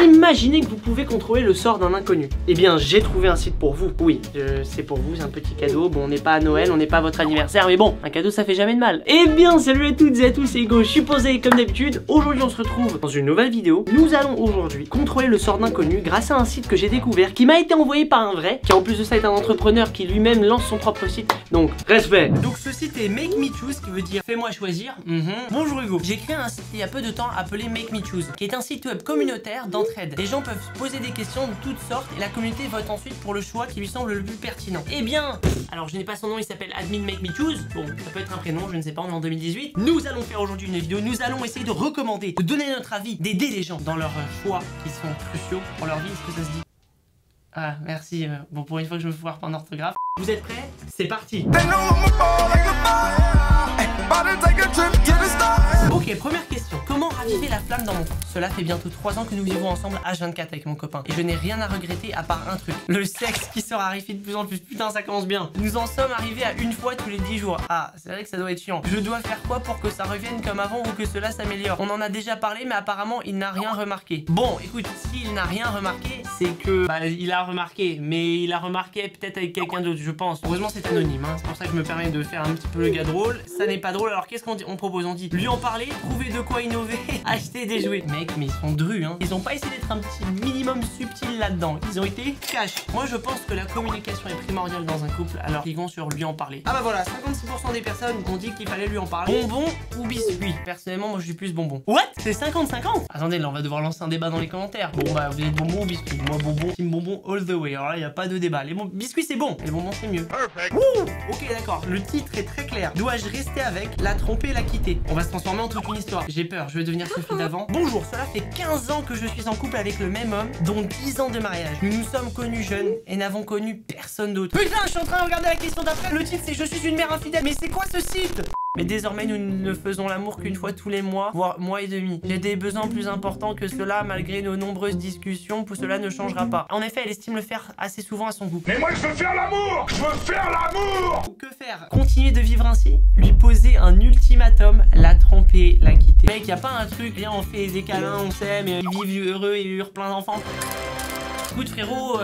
Imaginez que vous pouvez contrôler le sort d'un inconnu. Eh bien, j'ai trouvé un site pour vous. Oui, c'est pour vous, c'est un petit cadeau. Bon, on n'est pas à Noël, on n'est pas à votre anniversaire, mais bon, un cadeau ça fait jamais de mal. Eh bien, salut à toutes et à tous, c'est Hugo, je suis posé comme d'habitude. Aujourd'hui, on se retrouve dans une nouvelle vidéo. Nous allons aujourd'hui contrôler le sort d'inconnu grâce à un site que j'ai découvert, qui m'a été envoyé par un vrai, qui en plus de ça est un entrepreneur qui lui-même lance son propre site. Donc, respect. Donc, ce site est Make Me Choose, qui veut dire fais-moi choisir. Bonjour Hugo. J'ai créé un site il y a peu de temps appelé Make Me Choose, qui est un site web communautaire d'entraide. Les gens peuvent se poser des questions de toutes sortes et la communauté vote ensuite pour le choix qui lui semble le plus pertinent. Eh bien, alors je n'ai pas son nom, il s'appelle Admin Make Me Choose. Bon, ça peut être un prénom, je ne sais pas, on est en 2018. Nous allons faire aujourd'hui une vidéo, nous allons essayer de recommander, de donner notre avis, d'aider les gens dans leurs choix qui sont cruciaux pour leur vie. Est-ce que ça se dit? Ah, merci. Bon, pour une fois que je me foire pas en orthographe. Vous êtes prêts? C'est parti. Ok, première question. Comment raviver la flamme dans mon couple? Cela fait bientôt 3 ans que nous vivons ensemble H24 avec mon copain. Et je n'ai rien à regretter à part un truc. Le sexe qui se raréfie de plus en plus. Putain, ça commence bien. Nous en sommes arrivés à une fois tous les 10 jours. Ah, c'est vrai que ça doit être chiant. Je dois faire quoi pour que ça revienne comme avant ou que cela s'améliore? On en a déjà parlé, mais apparemment, il n'a rien remarqué. Bon, écoute, s'il n'a rien remarqué, c'est que... Bah, il a remarqué. Mais il a remarqué peut-être avec quelqu'un d'autre, je pense. Heureusement, c'est anonyme, hein. C'est pour ça que je me permets de faire un petit peu le gars drôle. Ça n'est pas drôle, alors qu'est-ce qu'on propose? On dit lui en parler, trouver de quoi innover, acheter des jouets. Mec, mais ils sont drus, hein. Ils ont pas essayé d'être un petit minimum subtil là-dedans. Ils ont été cash. Moi, je pense que la communication est primordiale dans un couple, alors cliquons sur lui en parler. Ah bah voilà, 56% des personnes ont dit qu'il fallait lui en parler. Bonbon ou biscuit? Personnellement, moi je dis plus bonbon. What? C'est 50-50? Attendez, là on va devoir lancer un débat dans les commentaires. Bon bah, vous êtes bonbon ou biscuit? Moi bonbon, team bonbon all the way. Alors là, y a pas de débat. Les biscuits c'est bon, les bonbons c'est mieux. Perfect. Ok, d'accord. Le titre est très clair. Dois-je rester avec, la tromper, la quitter? On va se transformer en toute une histoire. J'ai peur, je vais devenir Sophie d'avant. Bonjour, cela fait 15 ans que je suis en couple avec le même homme, dont 10 ans de mariage. Nous nous sommes connus jeunes et n'avons connu personne d'autre. Putain, je suis en train de regarder la question d'après. Le titre c'est je suis une mère infidèle. Mais c'est quoi ce site? Mais désormais, nous ne faisons l'amour qu'une fois tous les mois, voire mois et demi. J'ai des besoins plus importants que cela, malgré nos nombreuses discussions, pour cela ne changera pas. En effet, elle estime le faire assez souvent à son goût. Mais moi, je veux faire l'amour! Je veux faire l'amour! Que faire? Continuer de vivre ainsi? Lui poser un ultimatum, la tromper, la quitter. Mec, y a pas un truc, viens, on fait des câlins, on s'aime, et ils vivent heureux et eurent plein d'enfants. Écoute frérot,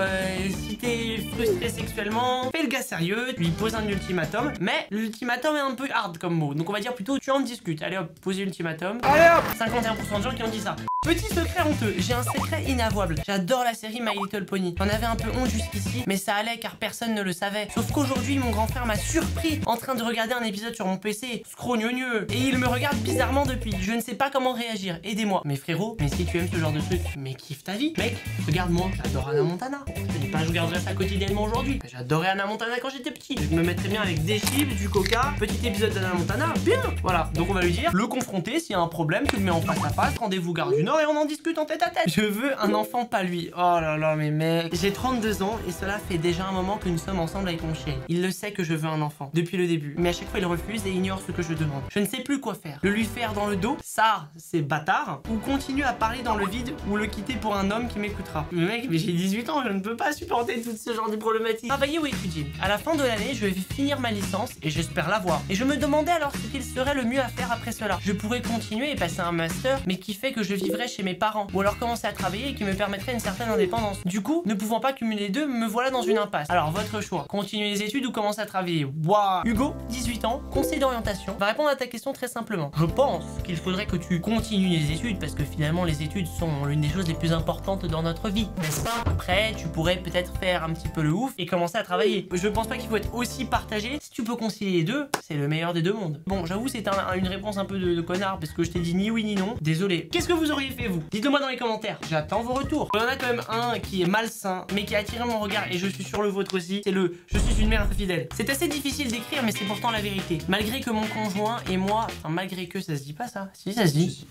si t'es frustré sexuellement, fais le gars sérieux, tu lui poses un ultimatum, mais l'ultimatum est un peu hard comme mot, donc on va dire plutôt tu en discutes. Allez hop, posez l'ultimatum. Allez hop, 51% de gens qui ont dit ça. Petit secret honteux, j'ai un secret inavouable. J'adore la série My Little Pony. J'en avais un peu honte jusqu'ici, mais ça allait car personne ne le savait. Sauf qu'aujourd'hui, mon grand frère m'a surpris en train de regarder un épisode sur mon PC, scrogneux, et il me regarde bizarrement depuis. Je ne sais pas comment réagir, aidez-moi. Mais frérot, mais si tu aimes ce genre de truc, mais kiffe ta vie. Mec, regarde-moi, j'adore Hannah Montana. Je dis pas je regarderais ça quotidiennement aujourd'hui. J'adorais Hannah Montana quand j'étais petit. Je me mettrais bien avec des chips, du coca, petit épisode d'Hannah Montana, bien. Voilà, donc on va lui dire, le confronter s'il y a un problème, tu le mets en face à face, rendez-vous gare du Nord et on en discute en tête à tête. Je veux un enfant, pas lui. Oh là là, mais mec. J'ai 32 ans et cela fait déjà un moment que nous sommes ensemble avec mon chéri. Il le sait que je veux un enfant depuis le début, mais à chaque fois il refuse et ignore ce que je demande. Je ne sais plus quoi faire. Le lui faire dans le dos, ça c'est bâtard, ou continuer à parler dans le vide ou le quitter pour un homme qui m'écoutera. Mais mec, mais j'ai 18 ans, je ne peux pas supporter tout ce genre de problématiques. Travailler ou étudier? À la fin de l'année, je vais finir ma licence et j'espère l'avoir. Et je me demandais alors ce qu'il serait le mieux à faire après cela. Je pourrais continuer et passer un master, mais qui fait que je vivrais chez mes parents, ou alors commencer à travailler et qui me permettrait une certaine indépendance. Du coup, ne pouvant pas cumuler les deux, me voilà dans une impasse. Alors votre choix, continuer les études ou commencer à travailler? Waouh. Hugo, 18 ans, conseil d'orientation, va répondre à ta question très simplement. Je pense qu'il faudrait que tu continues les études parce que finalement les études sont l'une des choses les plus importantes dans notre vie, n'est-ce pas? Après, tu pourrais peut-être faire un petit peu le ouf et commencer à travailler. Je pense pas qu'il faut être aussi partagé. Si tu peux concilier les deux, c'est le meilleur des deux mondes. Bon, j'avoue, c'est une réponse un peu de connard parce que je t'ai dit ni oui ni non. Désolé. Qu'est-ce que vous auriez fait vous? Dites-le moi dans les commentaires. J'attends vos retours. Il y en a quand même un qui est malsain, mais qui a attiré mon regard et je suis sur le vôtre aussi. C'est le je suis une mère infidèle. C'est assez difficile d'écrire, mais c'est pourtant la vérité. Malgré que mon conjoint et moi, enfin malgré que ça se dit pas ça. Si ça se dit.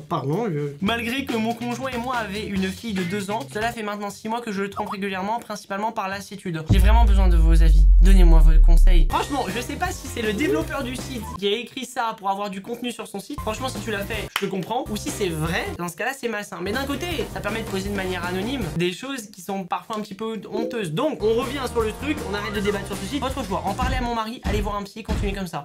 Pardon. Malgré que mon conjoint et moi avaient une fille de 2 ans, cela fait maintenant 6 mois que je le trompe régulièrement, principalement par lassitude. J'ai vraiment besoin de vos avis. Donnez-moi vos conseils. Franchement, je sais pas si c'est le développeur du site qui a écrit ça pour avoir du contenu sur son site. Franchement, si tu l'as fait, je te comprends. Ou si c'est vrai, dans ce cas-là, c'est malsain. Mais d'un côté, ça permet de poser de manière anonyme des choses qui sont parfois un petit peu honteuses. Donc, on revient sur le truc, on arrête de débattre sur ce site. Votre choix. En parler à mon mari, allez voir un psy, continuez comme ça.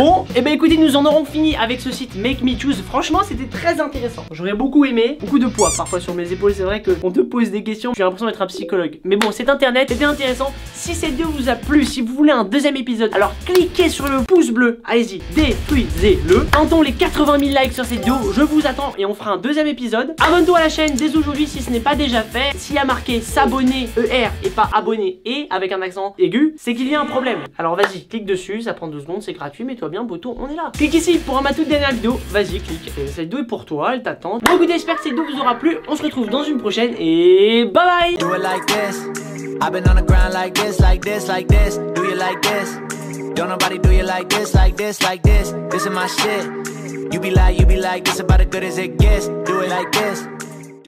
Bon, et ben écoutez, nous en aurons fini avec ce site Make Me Choose. Franchement, c'était très intéressant. J'aurais beaucoup aimé. Beaucoup de poids parfois sur mes épaules. C'est vrai qu'on te pose des questions. J'ai l'impression d'être un psychologue. Mais bon, c'est internet, c'était intéressant. Si cette vidéo vous a plu, si vous voulez un deuxième épisode, alors cliquez sur le pouce bleu. Allez-y, détruisez-le. Tentons les 80 000 likes sur cette vidéo. Je vous attends et on fera un deuxième épisode. Abonne-toi à la chaîne dès aujourd'hui si ce n'est pas déjà fait. S'il y a marqué s'abonner ER et pas abonner et avec un accent aigu, c'est qu'il y a un problème. Alors vas-y, clique dessus, ça prend 2 secondes, c'est gratuit, mets-toi bien, Boto, on est là. Clique ici pour ma toute dernière vidéo. Vas-y, clique. Cette vidéo est pour toi, elle t'attend. Bon écoutez, j'espère que cette vidéo vous aura plu. On se retrouve dans une prochaine et bye bye. Do it like this. I've been on the ground like this, like this, like this. Do you like this? Don't nobody do you like this, like this, like this. This is my shit. You be like, this about as good as it gets. Do it like this.